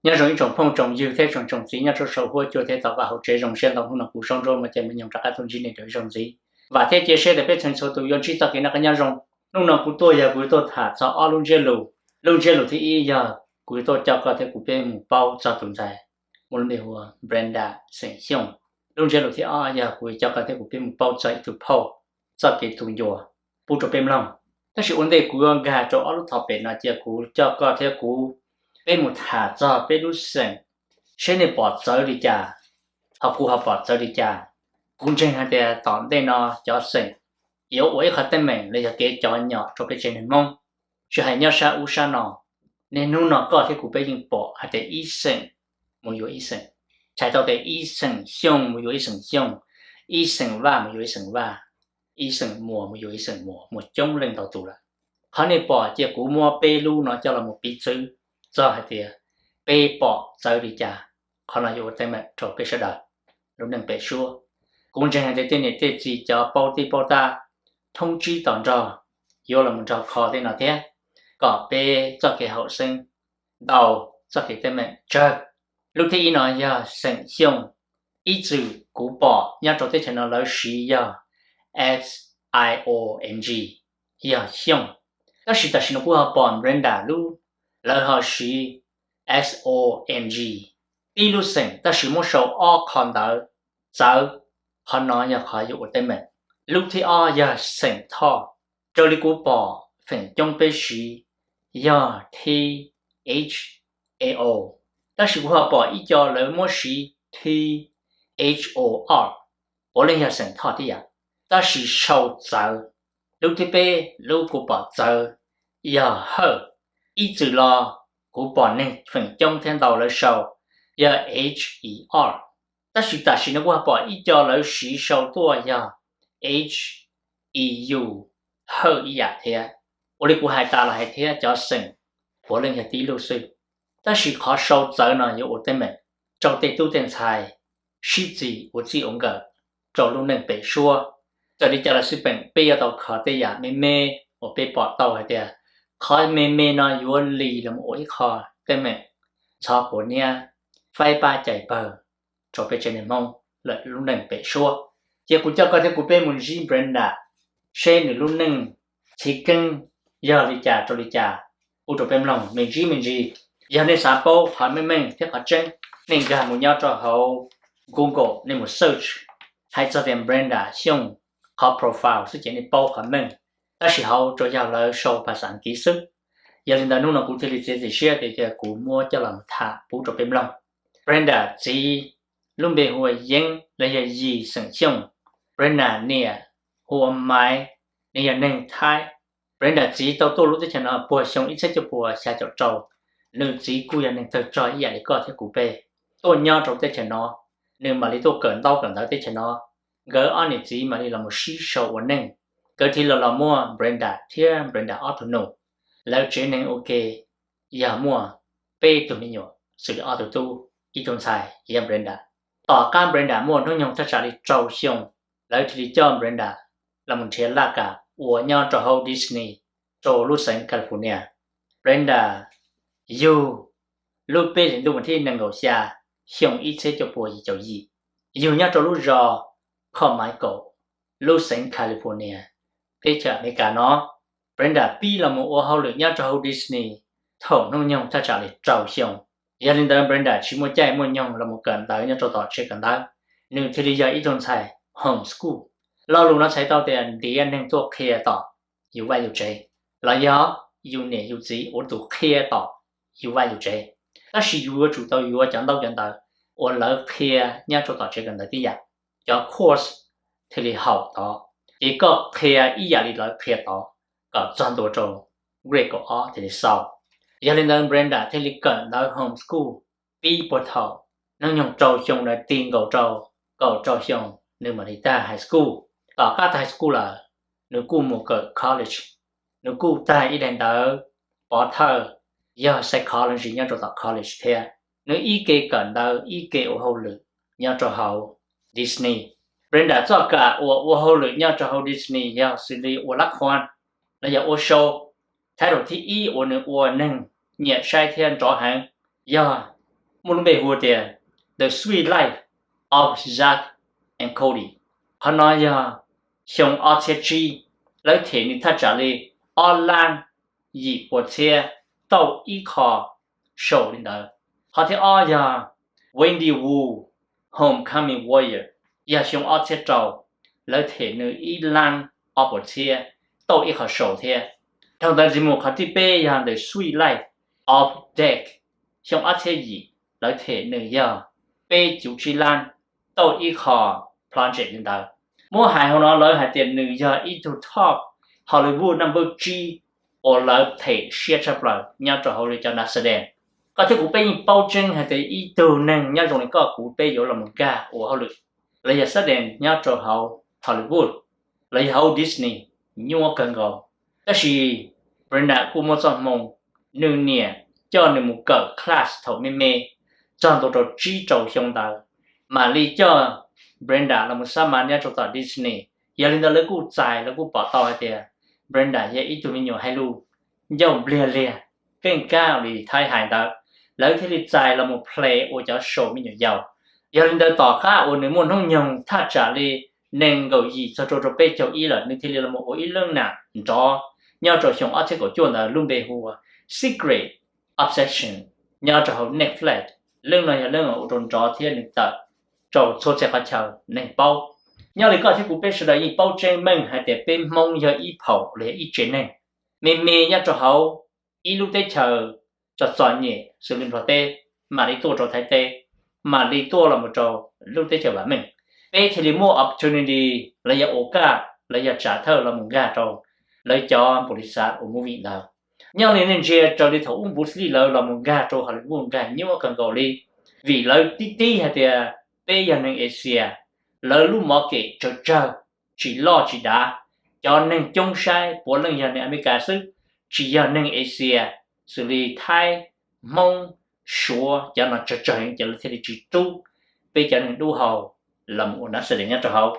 nhớ rồi trồng phong trồng dư thế trồng gì nhớ cho sầu hôi cho thế tạo và hậu chế trồng sen đồng không là củ sông rồi mà chỉ mình dùng trả thôn gì này để trồng gì và thế chia sẻ để biết thành số tụ yon chỉ tạo cái nào cái nhớ rong lúc nào củ tôi giờ củ tôi thả cho ở luôn chế lù thì ý giờ củ tôi cho có thể củ bên một bao cho tụi dài một lần điều Brenda sinh xong luôn chế lù thì ở giờ củ cho có thể củ bên một bao cho tụi bao cho cái tụi dừa bù cho bên lòng但是问题古样个做阿鲁头边那只古叫个贴古，被木塔做被路神，谁呢把走的家，好古好把走的家，公正下的当地呢叫神，有我一下的门，你就给叫鸟做被真梦，是还鸟杀乌杀呢，你弄呢个贴古被人保，还得医生，没有医生，才到的医生凶没有医生凶，医生话没有医生话。医生mua một医生mua một trong lên đầu tù là họ nên bỏ chia cú mua bê lu nó cho là một bí chữ cho hai tiền bê bỏ giờ đi trả họ là yêu tên mẹ cho bê sẽ đợi lúc nâng bê xua cũng chẳng hạn tên này tên gì cho bao ti bao ta thông chí tỏng cho yêu là một trò khó tên nào thế có bê cho cái hậu sinh đầu cho cái tên mẹ chơi lúc thì nó giờ sinh xong ý chữ cú bỏ nhớ cho tên nó lấy sĩ giờ S-I-O-N-G 呀像但是呢不好帮Brenda 路然后是 S-O-N-G 第路生但是没受二看到走可能也可以我的们路ที่二也生他这里古帮分中被是呀 T-H-A-O 但是不好帮一家人没是 T-H-O-R 我们也生他的呀但是受走lúc thứ ba lúc của bỏ giờ giờ hở ý chữ lo của bỏ nên phần trong thiên đầu là sầu giờ H-E-R ta chỉ nó qua bỏ ý cho là sĩ sầu tua giờ H-E-U hở ý giả thế ở đây của hai ta là hai thế cho sinh của lên hai tí lưu sư ta chỉ khó sầu giờ nó như ở tên mình trong tên tu tên xài sĩ gì của chị ông gờ trong lúc nên bị xua giờ đi cho là sự bệnh bây giờ tàu khó tới giả mê ở bên bỏ tàu hay thế khó mê nó yếu lì là mỗi khó tên mẹ cho của nha phai ba chạy bờ cho bên trên mông lợi lúc nâng bị xua giờ cũng cho có thể của bên mình Jean Brenda xe nữa lúc nâng chỉ cần giờ đi trả cho đi trả u cho bên lòng mình gì giờ nên sáng bao hỏi mình thế khó chân nên gà một nhau cho hậu Google nên một search hay cho tên Brenda xong họ profile sự kiện bao khả năng ta chỉ hậu cho giao lời sâu và sản kỹ sức giờ lên đó nó cũng thể lý share để cho cụ mua cho làm thả bố cho bên lòng Brenda chỉ luôn bị hồi dân là gì sẵn xong Brenda nè hồ mai nè nên thay Brenda chỉ tao tôi lúc tới cho nó bùa xong ít cho bùa xa cho trâu nữ chỉ cụ nên thợ trò ý để có thể cụ bê tôi nhau trong tới cho nó nên mà lý tôi cần tao cần tới cho nó gỡ anh ấy chỉ mà đi làm một sĩ sầu ổn định gỡ thì là mua Brenda thì Brenda autoแล้วchế nên ok giờ mua pay tụi mình nhở sự auto tu ít tuần sai giờ Brendaต่อการ Brenda mua nó nhung chắc chắn đi trâu xongแล้วthì cho Brenda là một chế là cả của nhau cho hậu Disney cho Los Angeles California Brenda you lúc bây giờ lúcที่năng够下xong ít sẽ cho bùa gì cho gì you nhau cho lúc rò không Michael Los Angeles California thế chợ mấy cả nó Brenda pi là một ô hậu lượng nhau cho hậu Disney thổ nông nhung ta trả lời trâu xong gia đình đó Brenda chỉ muốn chạy muốn nhung là một cần tới nhau cho tỏ chơi cần tới nhưng thì bây giờ ít tuần sai homeschool lo luôn nó sẽ tao tiền đi anh nên tôi kia tỏ yêu vai yêu chơi là do yêu nè yêu gì ở tụ kia tỏ yêu vai yêu chơi ta chỉ yêu chủ tao yêu chẳng tao chẳng tao ở lỡ kia nhau cho tỏ chơi cần tới tí vậy cho course thì li học đó chỉ có kia ý giả li lỡ kia đó có toàn đồ trâu grade của họ thì sau gia đình đó Brenda thì li cần tới homeschool bi bộ thầu nó nhung trâu xong là tiền cầu trâu xong nhưng mà đi ta high school ở các high school là nếu cô một cái college nếu cô ta ý định tới bỏ thơ giờ psychology nhau cho college thế nếu ý kế cần tới ý kế ở hậu lực nhau cho hậu Disney Brenda cho cả ở hậu lực nhau cho hậu Disney nhau xử lý ở lạc quan là giờ ở show thái độ thi ý ở nửa ở nâng nhẹ sai thiên rõ hàng giờ muốn về hùa tiền The Sweet Life of Zack and Cody họ nói giờ xong ở thế chi lấy thể như ta trả lời ở lan gì của thế tàu ý khó sầu lên đó họ thấy ở giờ Wendy Wu Homecoming Warrior giờ xong ở thế trâu lấy thể như ý lan ở của thế tàu ý khó sầu thế trong đó chỉ một khả thi bê giờ The Sweet Life of Deck xong ở thế gì lấy thể như giờ bê chủ trì lan tàu ý khó project lên đó mua hài họ nói lời hài tiền nữ giờ ít to top Hollywood number G or lời thể share chấp lời nhau cho họ cho nó sẽ đen có thể cũng bên bao chân hài tiền ít to nên nhau trong này có cũng bên chỗ là một ca của họ được lấy giờ sẽ đen nhau cho họ Hollywood lấy họ Disney nhưng cần gọi đó là Brenda cũng một trong mong nữ nè cho nên một cỡ class thầu mê mê cho tôi cho chỉ trâu xong đó mà lý cho Brenda là một sao mà nhà trong tòa Disney giờ linh đó lấy cú dài lấy cú bỏ tàu hay tiệt Brenda giờ ít tụi mình nhiều hay lu dòng lìa lìa cái cao thì thay hài đó lấy thế thì dài là một play ở cho show mình nhiều giàu giờ linh đó tỏ khá ở nếu muốn không nhung thà trả đi nên gọi gì cho bé cháu ý là nên thế là một ý lương nào cho nhau cho xong ở trên cổ chuột là luôn bề hùa Secret Obsession nhau cho họ Netflix lương này là lương ở trong trò thiên được tận trò số sẽ phát chờ nên bao nhau thì có thể cũng biết sự đấy bao trên mình hay để bên mong giờ ít phẩu để ít chuyện này mình nhau cho họ ít lúc tới chờ cho soạn nhẹ sự linh hoạt tê mà đi tua trò thái tê mà đi tua là một trò lúc tới chờ bạn mình bây thì mua opportunity lấy giờ ổ cả lấy giờ trả thơ là một gà trò lấy cho police ở movie nào nhau nên chia cho đi thủ Bruce Lee là một gà trò hoặc là một gà nhưng mà cần gọi đi vì lời tí hay thì bây giờ nên Asia lời lúc mở kệ chờ chỉ lo chỉ đã cho nên chung sai của lần giờ nên America sức chỉ giờ nên Asia xử lý thay mong số cho nó chờ cho nó thì chỉ tu bây giờ nên đu hầu là một nó sẽ để nhớ cho hậu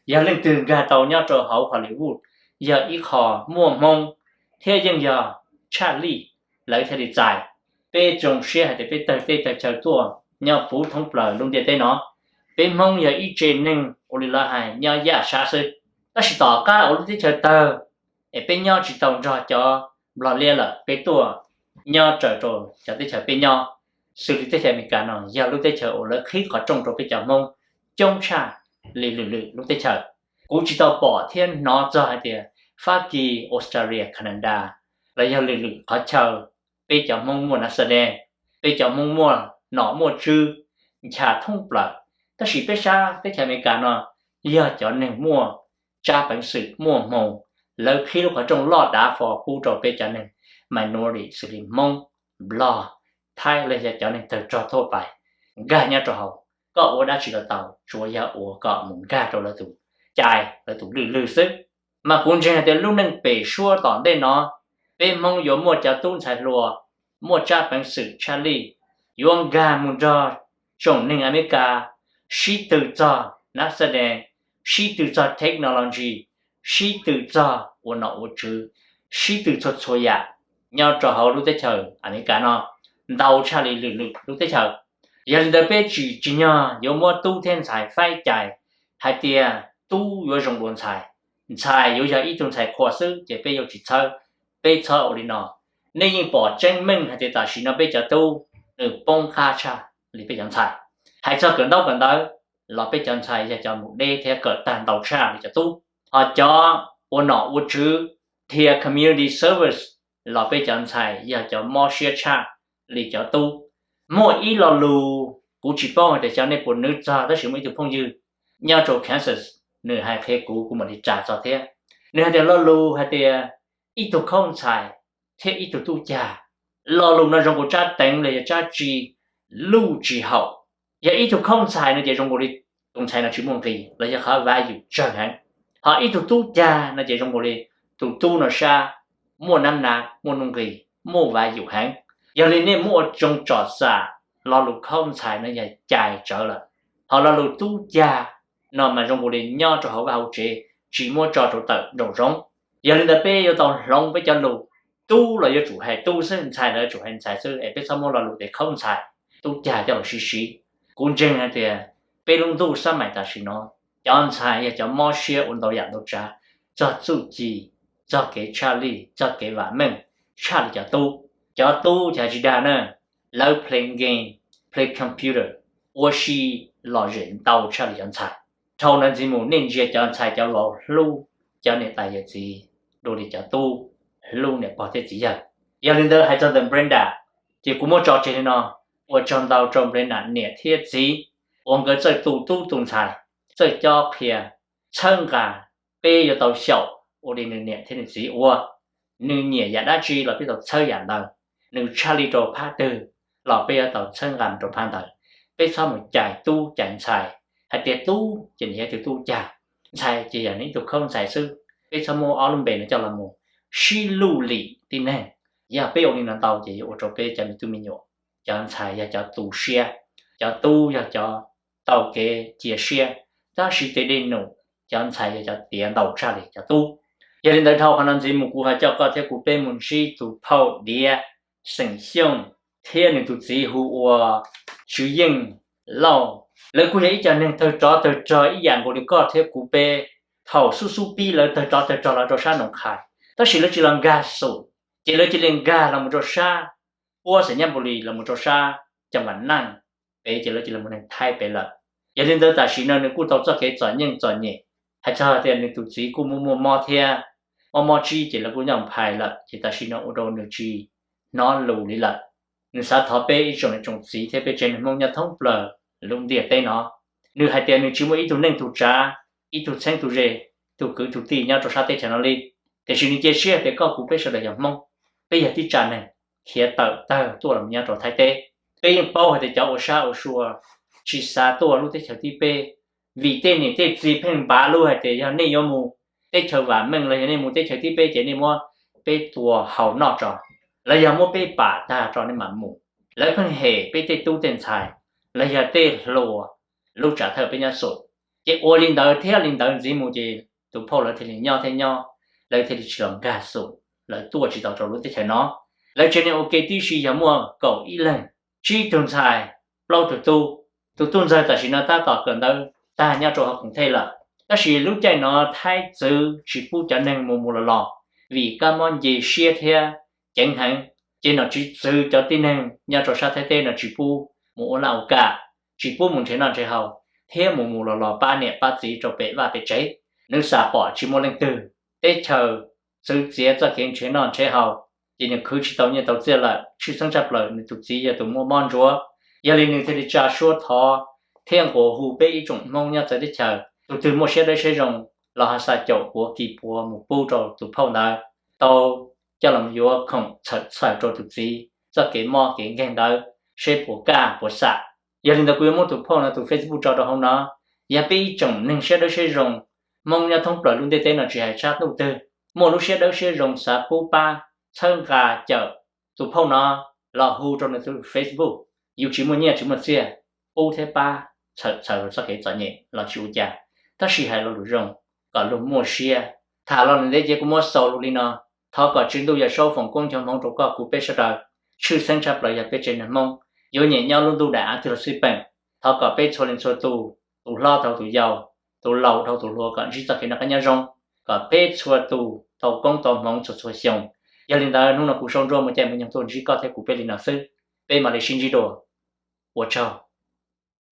giờ lên từ gà tàu nhớ cho hậu Hollywood giờ ít khó mua mong thế nhưng giờ Charlie lấy theo đi dài bây trồng xe hay bây tới chờ tua nhau phú thông lời luôn để tới nó bên mong giờ ít trên nên ôn là hay nhau giả xa sự ta chỉ tỏ cả ôn tới chờ tờ ở bên nhau chỉ tàu cho lò lia là bên tua nhau trở rồi cho tới chờ bên nhau xử lý tới chờ mình cả nó giờ lúc tới chờ ôn là khí có trong rồi bên chờ mong trong cha lì lúc tới chờ cũng chỉ tàu bỏ thiên nó cho hay tiền Hoa Kỳ Australia Canada là giờ lì có chờ bây giờ mong muốn là sẽ đen bây giờ mong muốn nó mua chư trả thông bạc ta chỉ biết sao biết theo mình cả nó giờ cho nên mua cha bản sự mua mong lời khi lúc ở trong lọ đá phò khu trò bây giờ nên minority xử lý mong lo thay là giờ cho nên từ trò thôi bài gà nhà trò hậu có ở đã chỉ là tàu chúa giờ ở có muốn gà trò là tụ chạy là tụ lư sức mà cũng chỉ là để lúc nâng bể xua tỏn đây nó bên mong có một cháu tôn xài lùa một cha bản sự Charlie yuan gà muốn cho trong nền America sĩ tự do nát sẽ đen sĩ tự do technology sĩ tự do của nó ở chữ sĩ tự do xoay à nhau cho họ lúc tới chờ America nó đầu Charlie lúc tới chờ giờ người ta chỉ nhớ có một tu thiên才phải chạy hay tiền tu có dùng luôn才有giờ ít种才khoa sư chỉ bây giờ chỉ bây giờ ở đây nó nên những bỏ chân mình hay thì ta chỉ nó bây giờ tu được bông kha cha thì bây giờ才hay cho cần đâu là bây giờ才giờ cho một đây theo cỡ tàn đầu cha để cho tu họ cho ở nó ở chữ theo community service là bây giờ才giờ cho more share cha để cho tu mỗi ý là lù cũng chỉ bao để cho nên phụ nữ cha đó chỉ mấy từ phong dư nhau cho Kansas nửa hai phe cũ của mình đi trả cho thế nửa hai lo lù hai thì ít tu không xài thế ít tu già lo lù nó trong cuộc cha đánh là cha chỉ lưu chỉ hậu giờ ít tu không xài nó chỉ trong cuộc đi tung xài là chỉ một gì là giờ khó vay dù chẳng hạn họ ít tu già nó chỉ trong cuộc đi tu nó xa mua năm nào mua nông kỳ mua vài dù hạn giờ lên nên mua trong trò xả lo lù không xài nó giờ chạy trở lại họ lo lù tu già nó mà trong cuộc đi nhau cho họ vào chế chỉ mua trò chủ tợ đầu rong giờ lên tập bây giờ tao rong với cho lù tu là do chủ hay tu sinh xài là chủ hành xài sư ấy biết sao mua là lù để không xài tu cha cho là xí cũng chừng là thì bây lúc tu sao mày ta xí nó chọn sai ya chọn mò xia ổn đầu dạng đầu cha cho chú gì cho cái Charlie cho cái vợ mình Charlie cho tu chỉ đàn nữa lâu playing game play computer 我是老人到这里人才，超能节目年纪人才叫老路，叫你大爷子，路里叫多，路呢跑得几样，要领导还叫等 Brenda， 结果我找钱呢，我找到找 Brenda 呢贴子，我个在都总裁，在照片，称个背要到小，我的呢贴子我，你呢也那只了比较抽样的，你查理做拍的，老背要到称个做拍的。bây giờ mình chạy tu chạy xài hay tiệt tu chỉ là tiệt tu chạy xài chỉ là những tu không xài sư bây giờ mua áo lông bền nó cho là mua xí lưu lì tin này giờ bây giờ mình làm tàu chỉ ở chỗ bây giờ mình tu mình nhổ cho xài giờ cho tu xe cho tu giờ cho tàu cái chia xe ta chỉ tới đây nổ cho xài giờ cho tiền đầu ra để cho tu giờ đến đây thâu khả năng gì một cụ hay cho có thể cụ bên mình xí tu phao địa sinh sống thiên này tu chỉ hùa sử dụng lâu lời của ấy cho nên tôi cho ý dạng của điều có thể cụ bê thầu su pi lời tôi cho là cho sa nông khai đó chỉ là ga sổ chỉ là ga là một cho sa qua sẽ nhắm bồ lì là một cho sa chẳng bản năng bây chỉ là một nền thay bề lợi giờ nên tôi ta chỉ nên cụ tàu cho cái chọn nhẹ hay cho tiền nên tụi chỉ cụ mua mò theo mò chi chỉ là cụ nhầm phải lợi chỉ ta chỉ nó ô đồ nữa chi nó lù đi lợi nếu sao thọ bê trong gì thế bê trên mong nhà thông bờ lùng địa tây nó nếu hai tiền nếu chỉ mỗi ít tụi nên tụi cha ít tụi sen tụi rể tụi cứ tụi tì nhau cho sao tây cho nó đi để chỉ những chia sẻ để có cụ bê sẽ là giảm mong bây giờ tí trả này hiện tờ tôi làm nhau cho thái tây bây giờ bao hay để cháu ở xua chỉ xa tôi lúc tây chờ tí bê vì tên này tây gì phèn bá luôn hay để cho nên yêu mù tây chờ vả mình là nên mù tây chờ tí bê chỉ nên mua bê tua hậu nọ trò là giờ mua bê bà ta cho nên mà mù lấy phân hệ bê tê tu tiền xài là giờ tê lùa lúc trả thợ bên nhà sổ chỉ ô linh đời theo linh đời gì mù gì tụ phô là thì nhau lấy thì chỉ làm gà sổ lấy tua chỉ tao cho lúc tê chạy nó lấy cho nên ok tí xí giờ mua cầu ý lên chi tuần xài lâu tụ tuần xài tại vì nó ta có cần đâu ta nhau cho họ cũng thế là ta chỉ lúc chạy nó thay chữ chỉ phụ cho nên mù là lò vì các món gì xia theo chẳng hạn trên nó chỉ từ cho tin rằng nhà trò sa thế tên là chỉ pu mù nào cả chỉ pu muốn thế nào thế hậu theo mù lò ba nè ba chỉ cho bé và bé cháy nếu xả bỏ chỉ một lần từ để chờ sự chế cho kiến chuyện nào thế hậu chỉ nên cứ chỉ tao như tao chia là chỉ sang chấp lời nên tụi chỉ tụi mua món chúa giờ liền nên thì trả số thọ thiên của hù bé ý chúng mong nhau tới để chờ tụi từ một xe đây sẽ dùng là hà sa chậu của kỳ của một pu rồi tụi phong này tao cho làm vô không thật sai cho tụi gì cho cái mò cái ngang đó sẽ bổ cả bổ sạ giờ linh đạo quý một tụi phong là tụi Facebook cho đó không nó giờ bây chồng nên sẽ đối sẽ dùng mong nhà thông lợi luôn tên là chỉ hay sát đầu tư một lúc sẽ đối sẽ dùng xã pu ba chân gà chợ tụi phong nó là hù trong tụi Facebook yêu chỉ muốn nhẹ chỉ muốn xe pu thế ba thật cho cái cho nhẹ là chịu cha ta chỉ hay là dùng còn lúc mua xe thả lo nên để cũng mua sầu luôn đi nó thọ có trình độ giờ sau phòng công trong mong chỗ có cụ bê sợ chữ sinh chấp lại giờ bê trên nền mong yếu nhẹ nhau luôn tu đã từ suy bệnh thọ có bê cho lên cho tu lo thầu tu giàu tu lầu thầu tu lúa còn chỉ cho cái nó cái nhau rong có bê cho tu thầu công tàu mong cho xong giờ linh ta lúc nào cũng sống rồi mà chạy mình nhầm tôi chỉ có thể cụ bê linh nào sư bê mà để xin chỉ đồ 我操